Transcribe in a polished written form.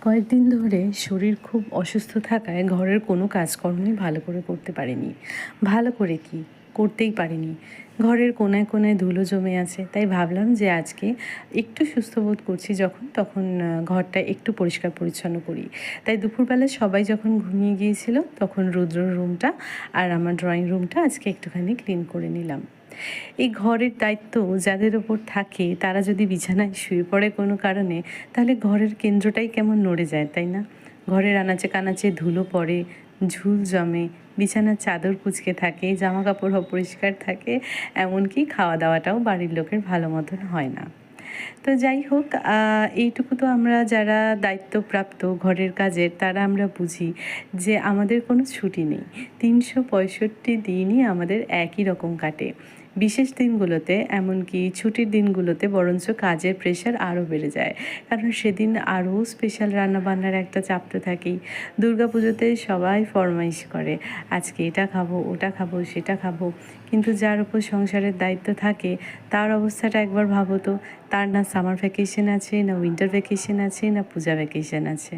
কয়েকদিন ধরে শরীর খুব অসুস্থ থাকায় ঘরের কোনো কাজকর্মই ভালো করে করতে পারিনি। ভালো করে কি? করতেই পারিনি। ঘরের কোণায়, কোণায় ধুলো জমে আছে। তাই ভাবলাম যে আজকে একটু সুস্থ বোধ করছি যখন, তখন ঘরটা একটু পরিষ্কার পরিচ্ছন্ন করি। তাই দুপুরবেলা সবাই যখন ঘুমিয়ে গিয়েছিল, তখন রুদ্রর রুমটা আর আমার ড্রয়িং রুমটা আজকে একটুখানি ক্লিন করে নিলাম। এই ঘরের দায়িত্ব যাদের ওপর থাকে তারা যদি বিছানায় শুয়ে পড়ে কোনো কারণে, তাহলে ঘরের কেন্দ্রটাই কেমন নড়ে যায়, তাই না? ঘরের আনাচে কানাচে ধুলো পড়ে, ঝুল জমে, বিছানার চাদর কুঁচকে থাকে, জামা কাপড় অপরিষ্কার থাকে, এমনকি খাওয়া দাওয়াটাও বাড়ির লোকের ভালো মতন হয় না। তো যাই হোক, এইটুকু তো আমরা যারা দায়িত্বপ্রাপ্ত ঘরের কাজের তারা আমরা বুঝি যে আমাদের কোনো ছুটি নেই। ৩৬৫ দিনই আমাদের একই রকম কাটে। বিশেষ দিনগুলোতে, এমনকি ছুটির দিনগুলোতে বরঞ্চ কাজের প্রেশার আরও বেড়ে যায়। কারণ সেদিন আরও স্পেশাল রান্নাবান্নার একটা চাপ তো থাকেই। দুর্গাপুজোতে সবাই ফরমাইশ করে, আজকে এটা খাবো, ওটা খাবো, সেটা খাবো। কিন্তু যার উপর সংসারের দায়িত্ব থাকে তার অবস্থাটা একবার ভাবো তো। তার না সামার ভ্যাকেশন আছে, না উইন্টার ভ্যাকেশন আছে, না পূজা ভ্যাকেশন আছে।